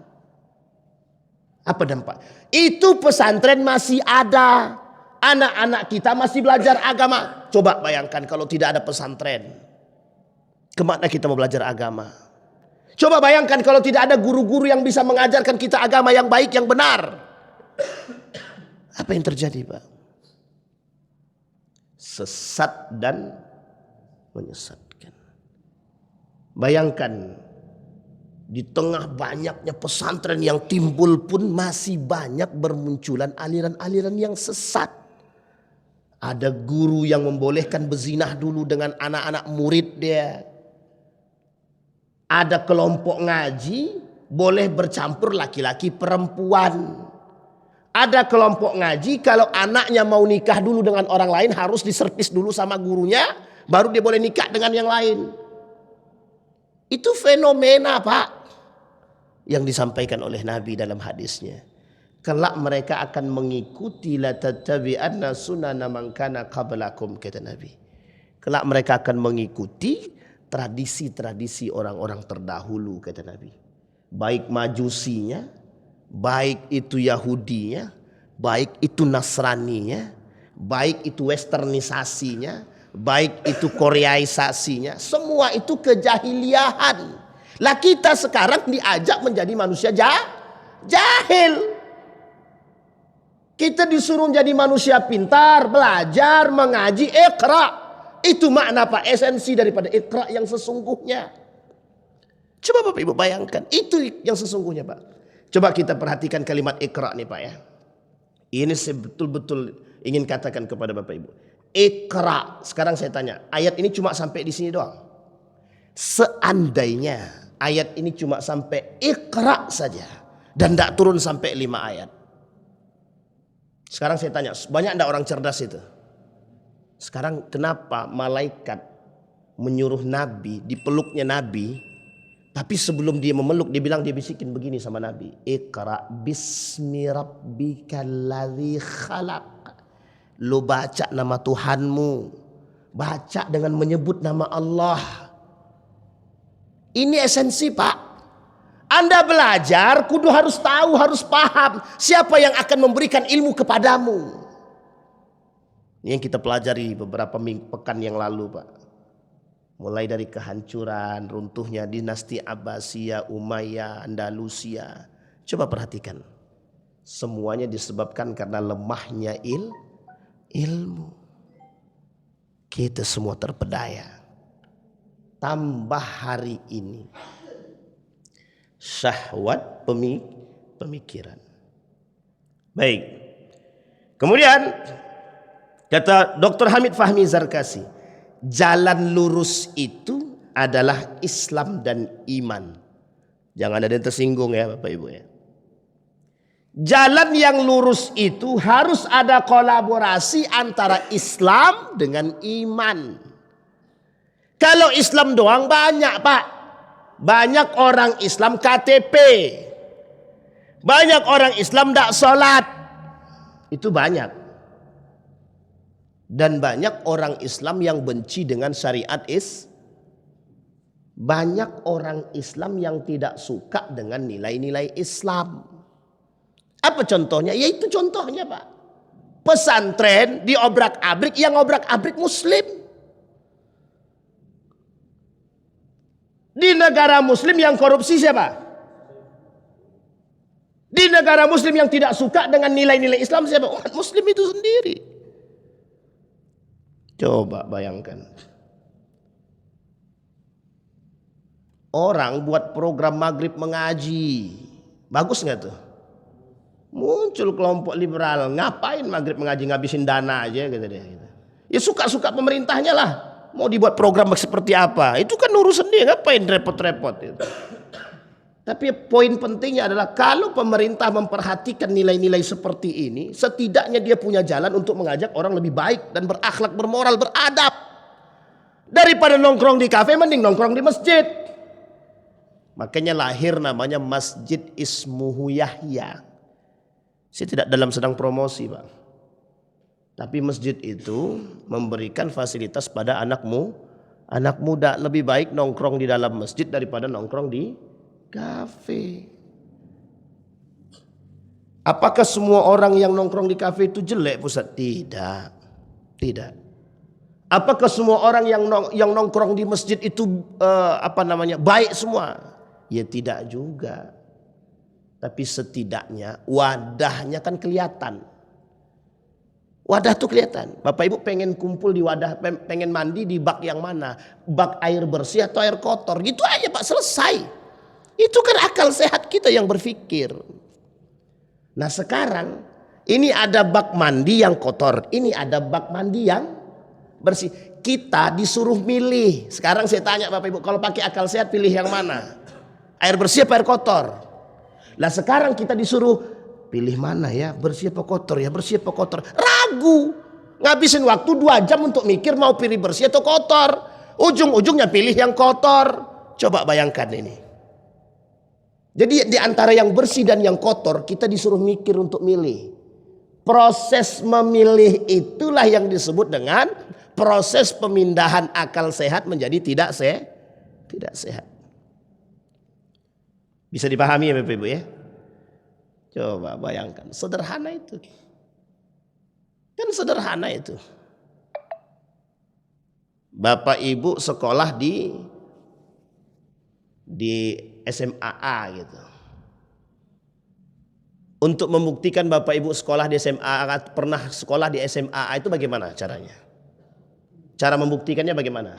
Apa dampak? Itu pesantren masih ada. Anak-anak kita masih belajar agama. Coba bayangkan kalau tidak ada pesantren. Kemana kita mau belajar agama? Coba bayangkan kalau tidak ada guru-guru yang bisa mengajarkan kita agama yang baik, yang benar. Apa yang terjadi, Pak? Sesat dan menyesatkan. Bayangkan, di tengah banyaknya pesantren yang timbul pun masih banyak bermunculan aliran-aliran yang sesat. Ada guru yang membolehkan berzinah dulu dengan anak-anak murid dia. Ada kelompok ngaji boleh bercampur laki-laki perempuan. Ada kelompok ngaji kalau anaknya mau nikah dulu dengan orang lain harus diservis dulu sama gurunya, baru dia boleh nikah dengan yang lain. Itu fenomena, Pak, yang disampaikan oleh Nabi dalam hadisnya. Kelak mereka akan mengikuti la tattabi'anna sunana man kana qablakum, kata Nabi. Kelak mereka akan mengikuti tradisi-tradisi orang-orang terdahulu, kata Nabi. Baik majusinya, baik itu Yahudinya, baik itu Nasraninya, baik itu westernisasinya, baik itu Koreaisasinya, semua itu kejahiliahan. Lah kita sekarang diajak menjadi manusia jahil. Kita disuruh menjadi manusia pintar, belajar, mengaji, iqra. Itu makna, Pak, esensi daripada iqra yang sesungguhnya. Coba Bapak Ibu bayangkan, itu yang sesungguhnya, Pak. Coba kita perhatikan kalimat iqra nih, Pak, ya. Ini saya betul-betul ingin katakan kepada Bapak Ibu. Iqra, sekarang saya tanya, ayat ini cuma sampai di sini doang. Seandainya ayat ini cuma sampai iqra saja dan tidak turun sampai 5 ayat. Sekarang saya tanya, banyak enggak orang cerdas itu? Sekarang kenapa malaikat menyuruh Nabi, dipeluknya Nabi, tapi sebelum dia memeluk dia bilang, dia bisikin begini sama Nabi, Iqra bismi rabbikal ladzi khalaq. Lu baca nama Tuhanmu, baca dengan menyebut nama Allah. Ini esensi, Pak. Anda belajar kudu harus tahu, harus paham siapa yang akan memberikan ilmu kepadamu. Ini yang kita pelajari beberapa pekan yang lalu, Pak. Mulai dari kehancuran, runtuhnya dinasti Abbasiyah, Umayyah, Andalusia. Coba perhatikan. Semuanya disebabkan karena lemahnya ilmu. Kita semua terpedaya. Tambah hari ini syahwat pemikiran. Baik. Kemudian kata Dr. Hamid Fahmi Zarkasi, jalan lurus itu adalah Islam dan iman. Jangan ada yang tersinggung ya Bapak Ibu ya. Jalan yang lurus itu harus ada kolaborasi antara Islam dengan iman. Kalau Islam doang banyak, Pak. Banyak orang Islam KTP. Banyak orang Islam tidak sholat. Itu banyak. Dan banyak orang Islam yang benci dengan syariat banyak orang Islam yang tidak suka dengan nilai-nilai Islam. Apa contohnya? Yaitu contohnya, Pak. Pesantren diobrak-abrik, yang obrak-abrik Muslim. Di negara Muslim yang korupsi siapa? Di negara Muslim yang tidak suka dengan nilai-nilai Islam siapa? Umat Muslim itu sendiri. Coba bayangkan. Orang buat program maghrib mengaji. Bagus nggak tuh? Muncul kelompok liberal. Ngapain maghrib mengaji, ngabisin dana aja gitu deh. Ya suka-suka pemerintahnya lah. Mau dibuat program seperti apa? Itu kan urusan dia, ngapain repot-repot itu. Tapi poin pentingnya adalah kalau pemerintah memperhatikan nilai-nilai seperti ini, setidaknya dia punya jalan untuk mengajak orang lebih baik dan berakhlak, bermoral, beradab. Daripada nongkrong di kafe, mending nongkrong di masjid. Makanya lahir namanya Masjid Ismuhu Yahya. Saya tidak dalam sedang promosi, Pak. Tapi masjid itu memberikan fasilitas pada anak muda. Lebih baik nongkrong di dalam masjid daripada nongkrong di kafe. Apakah semua orang yang nongkrong di kafe itu jelek, Ustaz? Tidak. Apakah semua orang yang nongkrong di masjid itu baik semua? Ya tidak juga. Tapi setidaknya wadahnya kan kelihatan. Wadah tuh kelihatan. Bapak Ibu pengen kumpul di wadah, pengen mandi di bak yang mana? Bak air bersih atau air kotor? Gitu aja Pak, selesai. Itu kan akal sehat kita yang berpikir. Nah sekarang ini ada bak mandi yang kotor, ini ada bak mandi yang bersih. Kita disuruh milih. Sekarang saya tanya Bapak Ibu, kalau pakai akal sehat pilih yang mana? Air bersih apa air kotor? Lah sekarang kita disuruh pilih mana ya, bersih apa kotor ya, bersih apa kotor. Ragu, ngabisin waktu 2 jam untuk mikir mau pilih bersih atau kotor. Ujung-ujungnya pilih yang kotor. Coba bayangkan ini. Jadi di antara yang bersih dan yang kotor kita disuruh mikir untuk milih. Proses memilih itulah yang disebut dengan proses pemindahan akal sehat menjadi tidak sehat. Bisa dipahami ya Bapak Ibu ya? Coba bayangkan, sederhana itu. Kan sederhana itu. Bapak Ibu sekolah di SMAA gitu. Untuk membuktikan Bapak Ibu sekolah di SMAA, pernah sekolah di SMAA itu bagaimana caranya? Cara membuktikannya bagaimana?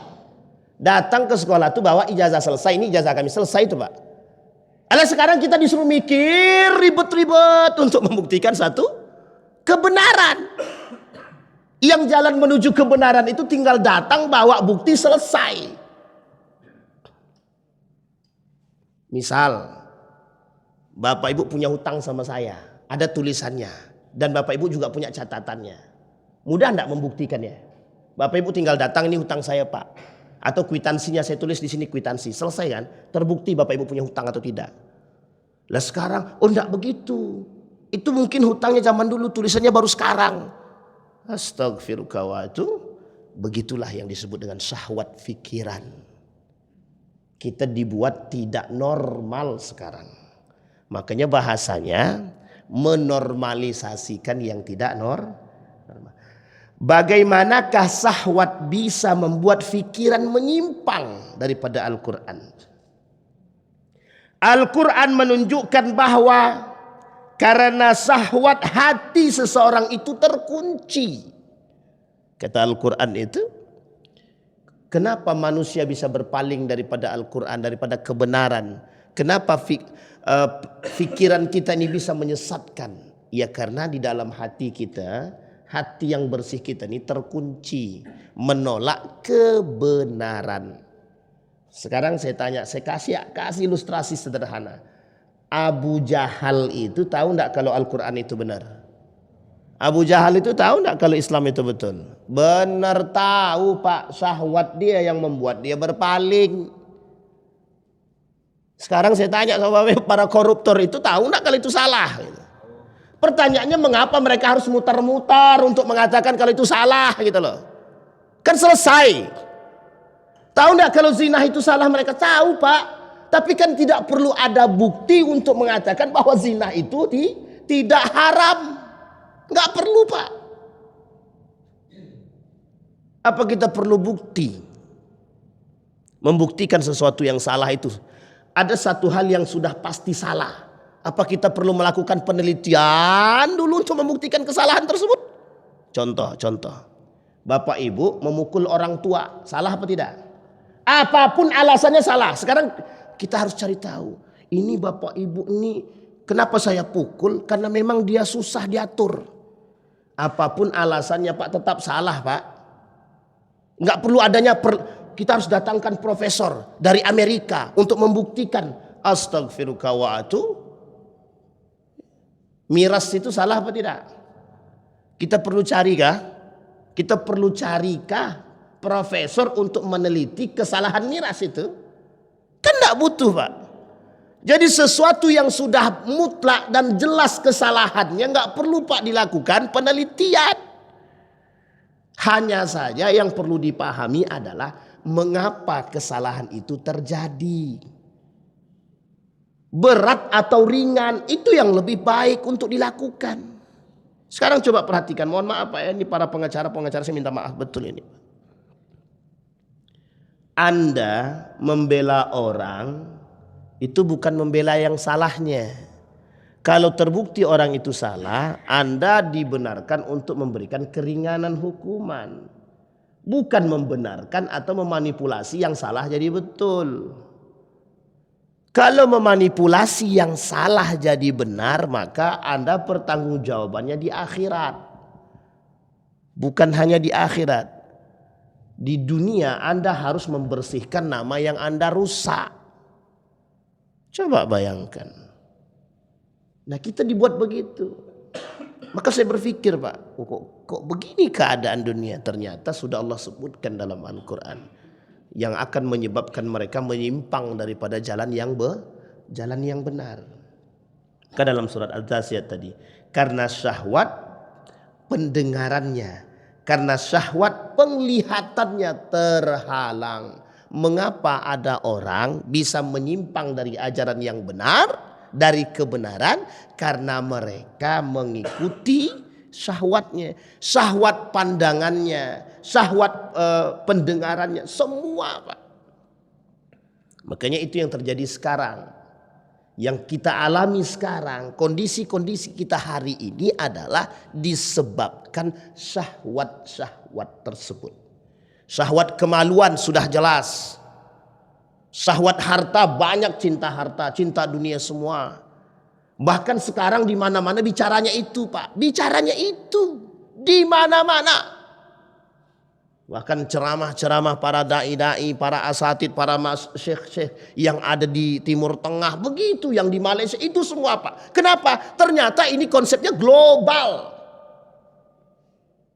Datang ke sekolah itu bawa ijazah selesai, ini ijazah kami selesai itu Pak. Alah sekarang kita disuruh mikir ribet-ribet untuk membuktikan satu kebenaran. Yang jalan menuju kebenaran itu tinggal datang bawa bukti selesai. Misal Bapak Ibu punya hutang sama saya, ada tulisannya, dan Bapak Ibu juga punya catatannya. Mudah enggak membuktikannya? Bapak Ibu tinggal datang, ini hutang saya Pak. Atau kwitansinya saya tulis di sini kwitansi, selesai kan? Terbukti Bapak Ibu punya hutang atau tidak. Lah sekarang, oh enggak begitu. Itu mungkin hutangnya zaman dulu, tulisannya baru sekarang. Astagfirullah, itu begitulah yang disebut dengan syahwat fikiran. Kita dibuat tidak normal sekarang. Makanya bahasanya menormalisasikan yang tidak normal. Bagaimanakah syahwat bisa membuat fikiran menyimpang daripada Al-Quran? Al-Quran menunjukkan bahwa karena syahwat hati seseorang itu terkunci. Kata Al-Quran itu, kenapa manusia bisa berpaling daripada Al-Quran, daripada kebenaran? Kenapa pikiran kita ini bisa menyesatkan? Ya karena di dalam hati kita, hati yang bersih kita ini terkunci menolak kebenaran. Sekarang saya tanya, saya kasih ilustrasi sederhana. Abu Jahal itu tahu enggak kalau Al-Quran itu benar? Abu Jahal itu tahu enggak kalau Islam itu betul? Benar tahu Pak, syahwat dia yang membuat dia berpaling. Sekarang saya tanya sama para koruptor itu tahu enggak kalau itu salah? Pertanyaannya mengapa mereka harus mutar-mutar untuk mengatakan kalau itu salah gitu loh. Kan selesai. Tahu enggak kalau zina itu salah? Mereka tahu Pak. Tapi kan tidak perlu ada bukti untuk mengatakan bahwa zina itu tidak haram. Enggak perlu Pak. Apa kita perlu bukti? Membuktikan sesuatu yang salah itu. Ada satu hal yang sudah pasti salah. Apa kita perlu melakukan penelitian dulu untuk membuktikan kesalahan tersebut? Contoh. Bapak Ibu memukul orang tua, salah apa tidak? Apapun alasannya salah. Sekarang kita harus cari tahu. Ini Bapak Ibu ini kenapa saya pukul? Karena memang dia susah diatur. Apapun alasannya Pak tetap salah Pak. Enggak perlu adanya kita harus datangkan profesor dari Amerika untuk membuktikan. Astagfirullah itu miras itu salah apa tidak? Kita perlu carikah? Kita perlu carikah profesor untuk meneliti kesalahan miras itu? Kan tidak butuh Pak. Jadi sesuatu yang sudah mutlak dan jelas kesalahannya nggak perlu Pak dilakukan penelitian. Hanya saja yang perlu dipahami adalah mengapa kesalahan itu terjadi. Berat atau ringan, itu yang lebih baik untuk dilakukan. Sekarang coba perhatikan, mohon maaf Pak ya, ini para pengacara saya minta maaf betul ini. Anda membela orang itu bukan membela yang salahnya. Kalau terbukti orang itu salah, Anda dibenarkan untuk memberikan keringanan hukuman. Bukan membenarkan atau memanipulasi yang salah jadi betul. Kalau memanipulasi yang salah jadi benar, maka Anda pertanggungjawabannya di akhirat. Bukan hanya di akhirat. Di dunia Anda harus membersihkan nama yang Anda rusak. Coba bayangkan. Nah kita dibuat begitu. Maka saya berpikir Pak, kok begini keadaan dunia? Ternyata sudah Allah sebutkan dalam Al-Quran. Yang akan menyebabkan mereka menyimpang daripada jalan yang benar. Kan dalam surat Al-Dzariyat tadi. Karena syahwat pendengarannya. Karena syahwat penglihatannya terhalang. Mengapa ada orang bisa menyimpang dari ajaran yang benar? Dari kebenaran karena mereka mengikuti syahwatnya, syahwat pandangannya, syahwat pendengarannya, semua Pak. Makanya itu yang terjadi sekarang, yang kita alami sekarang, kondisi-kondisi kita hari ini adalah disebabkan syahwat-syahwat tersebut. Syahwat kemaluan sudah jelas. Syahwat harta, banyak cinta harta, cinta dunia semua. Bahkan sekarang di mana-mana bicaranya itu Pak. Bicaranya itu di mana-mana. Bahkan ceramah-ceramah para dai-dai, para asatid, para syekh-syekh yang ada di Timur Tengah. Begitu yang di Malaysia itu semua Pak. Kenapa? Ternyata ini konsepnya global.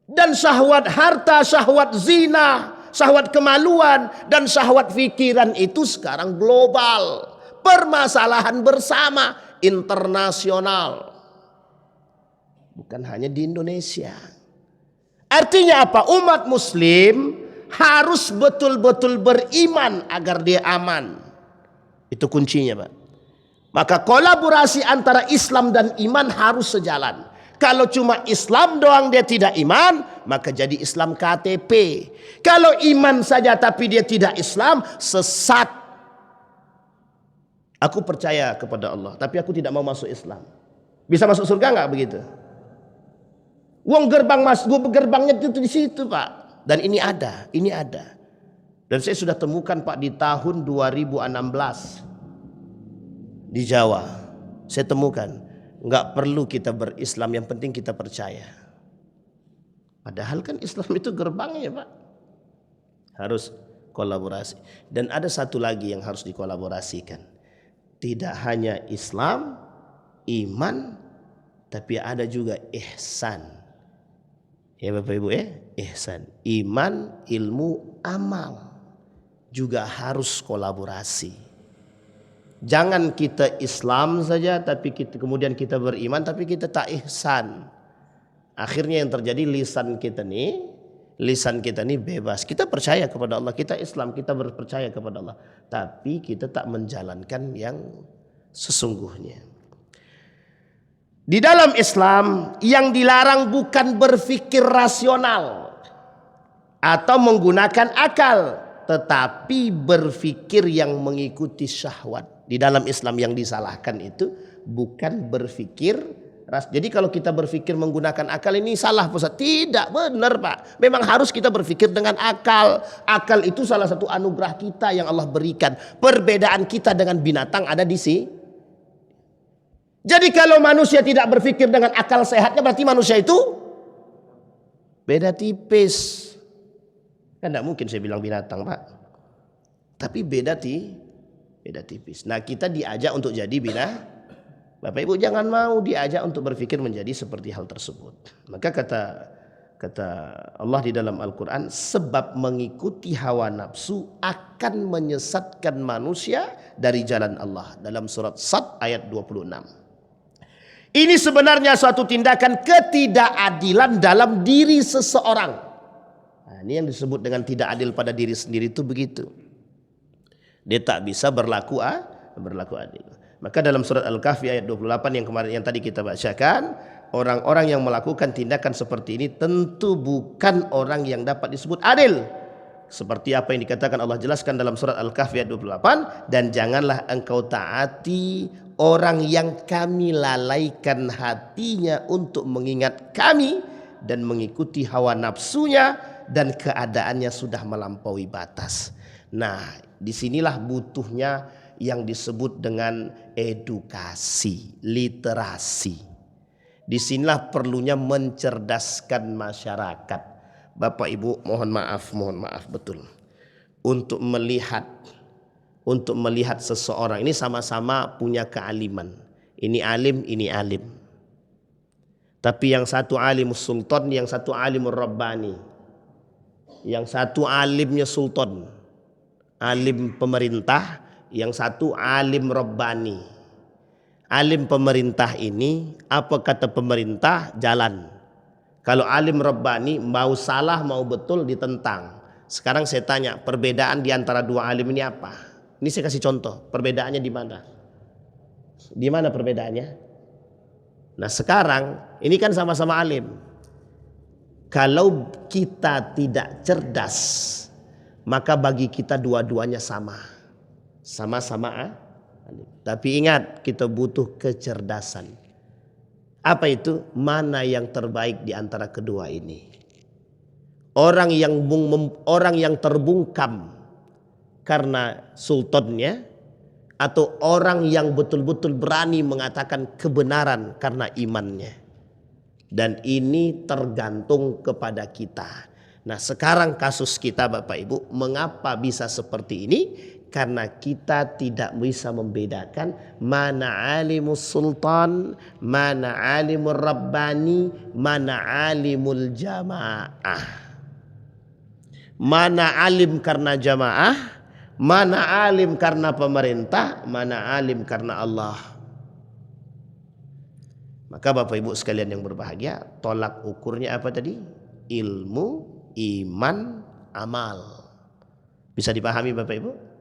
Dan syahwat harta, syahwat zina, syahwat kemaluan dan syahwat pikiran itu sekarang global. Permasalahan bersama, internasional. Bukan hanya di Indonesia. Artinya apa? Umat muslim harus betul-betul beriman agar dia aman. Itu kuncinya Pak. Maka kolaborasi antara Islam dan iman harus sejalan. Kalau cuma Islam doang dia tidak iman, maka jadi Islam KTP. Kalau iman saja tapi dia tidak Islam, sesat. Aku percaya kepada Allah, tapi aku tidak mau masuk Islam. Bisa masuk surga nggak begitu? Wong gerbangnya itu di situ Pak. Dan ini ada. Dan saya sudah temukan Pak di tahun 2016 di Jawa. Saya temukan. Enggak perlu kita berislam, yang penting kita percaya. Padahal kan Islam itu gerbangnya Pak. Harus kolaborasi. Dan ada satu lagi yang harus dikolaborasikan. Tidak hanya Islam, iman, tapi ada juga ihsan. Ya Bapak Ibu ya, ihsan. Iman, ilmu, amal. Juga harus kolaborasi. Jangan kita Islam saja tapi kemudian kita beriman tapi kita tak ihsan. Akhirnya yang terjadi lisan kita nih bebas. Kita percaya kepada Allah, kita Islam, kita berpercaya kepada Allah, tapi kita tak menjalankan yang sesungguhnya. Di dalam Islam yang dilarang bukan berpikir rasional atau menggunakan akal, tetapi berpikir yang mengikuti syahwat. Di dalam Islam yang disalahkan itu bukan berpikir. Jadi kalau kita berpikir menggunakan akal ini salah Ustaz. Tidak, benar Pak. Memang harus kita berpikir dengan akal. Akal itu salah satu anugerah kita yang Allah berikan. Perbedaan kita dengan binatang ada di sini. Jadi kalau manusia tidak berpikir dengan akal sehatnya, berarti manusia itu beda tipis. Kan tidak mungkin saya bilang binatang Pak. Tapi beda tipis. Nah kita diajak untuk jadi binatang. Bapak Ibu jangan mau diajak untuk berpikir menjadi seperti hal tersebut. Maka kata Allah di dalam Al-Quran, sebab mengikuti hawa nafsu akan menyesatkan manusia dari jalan Allah. Dalam surat Sad ayat 26. Ini sebenarnya suatu tindakan ketidakadilan dalam diri seseorang. Nah, ini yang disebut dengan tidak adil pada diri sendiri itu begitu. Dia tak bisa berlaku adil. Maka dalam surat Al-Kahfi ayat 28 yang tadi kita bacakan, orang-orang yang melakukan tindakan seperti ini tentu bukan orang yang dapat disebut adil. Seperti apa yang dikatakan Allah jelaskan dalam surat Al-Kahfi ayat 28, dan janganlah engkau taati orang yang kami lalaikan hatinya untuk mengingat kami dan mengikuti hawa nafsunya dan keadaannya sudah melampaui batas. Nah, disinilah butuhnya yang disebut dengan edukasi, literasi. Disinilah perlunya mencerdaskan masyarakat. Bapak Ibu mohon maaf betul. Untuk melihat seseorang ini sama-sama punya kealiman. Ini alim, ini alim. Tapi yang satu alim sultan, yang satu alimur rabbani. Yang satu alimnya sultan, alim pemerintah, yang satu alim rabbani. Alim pemerintah ini, apa kata pemerintah, jalan. Kalau alim rabbani mau salah mau betul ditentang. Sekarang saya tanya, perbedaan di antara dua alim ini apa? Ini saya kasih contoh, perbedaannya di mana? Di mana perbedaannya? Nah sekarang ini kan sama-sama alim. Kalau kita tidak cerdas, maka bagi kita dua-duanya sama. Sama-sama alim. Tapi ingat, kita butuh kecerdasan. Apa itu? Mana yang terbaik di antara kedua ini? Orang yang terbungkam karena sultannya, atau orang yang betul-betul berani mengatakan kebenaran karena imannya. Dan ini tergantung kepada kita. Nah sekarang kasus kita Bapak Ibu, mengapa bisa seperti ini? Karena kita tidak bisa membedakan mana alimul sultan, mana alimul rabbani, mana alimul jamaah. Mana alim karena jamaah, mana alim karena pemerintah, mana alim karena Allah. Maka Bapak Ibu sekalian yang berbahagia, tolak ukurnya apa tadi? Ilmu, iman, amal. Bisa dipahami Bapak Ibu?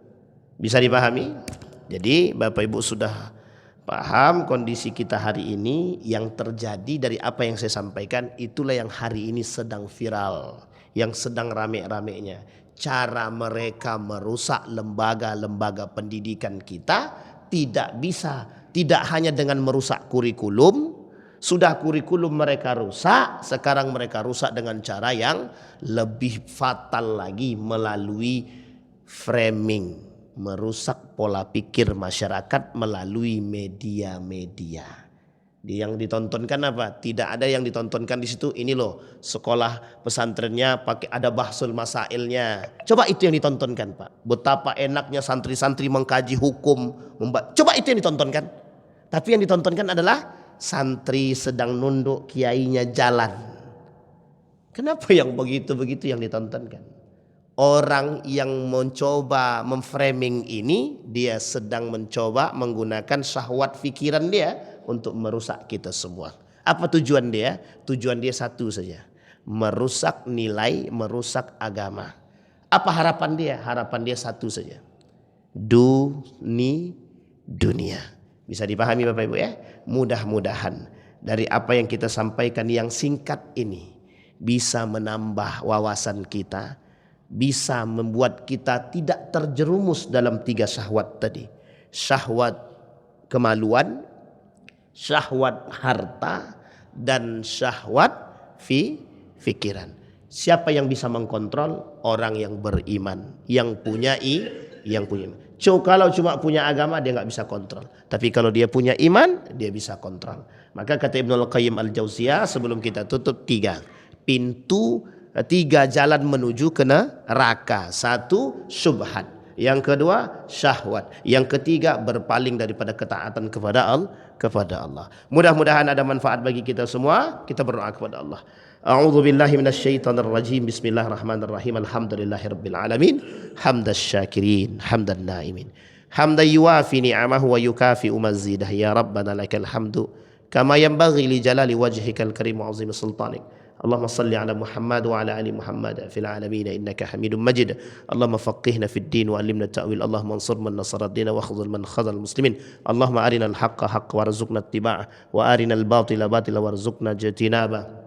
Bisa dipahami? Jadi Bapak Ibu sudah paham kondisi kita hari ini, yang terjadi dari apa yang saya sampaikan, itulah yang hari ini sedang viral, yang sedang rame-ramenya. Cara mereka merusak lembaga-lembaga pendidikan kita tidak hanya dengan merusak kurikulum. Sudah kurikulum mereka rusak, sekarang mereka rusak dengan cara yang lebih fatal lagi, melalui framing, merusak pola pikir masyarakat melalui media-media. Yang ditontonkan apa? Tidak ada yang ditontonkan di situ. Ini loh, sekolah pesantrennya pakai ada bahsul masailnya. Coba itu yang ditontonkan, Pak. Betapa enaknya santri-santri mengkaji hukum. Coba itu yang ditontonkan. Tapi yang ditontonkan adalah santri sedang nunduk, kiainya jalan. Kenapa yang begitu-begitu yang ditontonkan? Orang yang mencoba memframing ini, dia sedang mencoba menggunakan syahwat pikiran dia untuk merusak kita semua. Apa tujuan dia? Tujuan dia satu saja, merusak nilai, merusak agama. Apa harapan dia? Harapan dia satu saja, dunia. Bisa dipahami Bapak Ibu ya? Mudah-mudahan dari apa yang kita sampaikan yang singkat ini bisa menambah wawasan kita, bisa membuat kita tidak terjerumus dalam 3 syahwat tadi. Syahwat kemaluan, syahwat harta, dan syahwat pikiran. Siapa yang bisa mengkontrol? Orang yang beriman, yang punya iman. Kalau cuma punya agama dia nggak bisa kontrol. Tapi kalau dia punya iman, dia bisa kontrol. Maka kata Ibnu Al-Qayyim Al-Jauziyah, sebelum kita tutup, 3 pintu, 3 jalan menuju ke neraka. 1 syubhat, yang kedua syahwat, yang ketiga berpaling daripada ketaatan kepada Allah. Mudah-mudahan ada manfaat bagi kita semua. Kita berdoa kepada Allah. A'udzu billahi minasyaitonir rajim. Bismillahirrahmanirrahim. Alhamdulillahirabbil alamin. Hamdasy syakirin, hamdan naimin. Hamdan yuwafi ni'amahu wa yukafi'u mazidah. Ya Rabbana lakal hamdu kama yanbaghi li jalali wajhikal karim wa 'azimi sultanik. اللهم صل على محمد وعلى آل محمد في العالمين إنك حميد مجيد اللهم فقهنا في الدين وعلمنا التأويل اللهم انصر من نصر الدين واخذل من خذل المسلمين اللهم أرنا الحق حق وارزقنا اتباعه وأرنا الباطل باطلا وارزقنا اجتنابه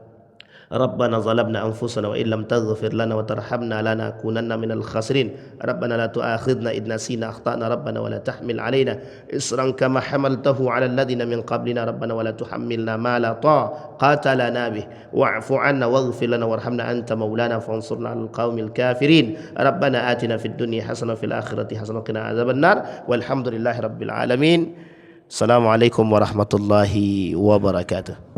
ربنا ظلمنا أنفسنا وإن لم تغفر لنا وترحمنا لنكونن من الخاسرين ربنا لا تؤاخذنا إذ نسينا أخطأنا ربنا ولا تحمل علينا إصرا كما حملته على الذين من قبلنا ربنا ولا تحملنا ما لا طاقة لنا به واعف عنا واغفر لنا وارحمنا أنت مولانا فانصرنا على القوم الكافرين ربنا آتنا في الدنيا حسنة وفي الآخرة حسنة وقنا عذاب النار والحمد لله رب العالمين. السلام عليكم ورحمة الله وبركاته.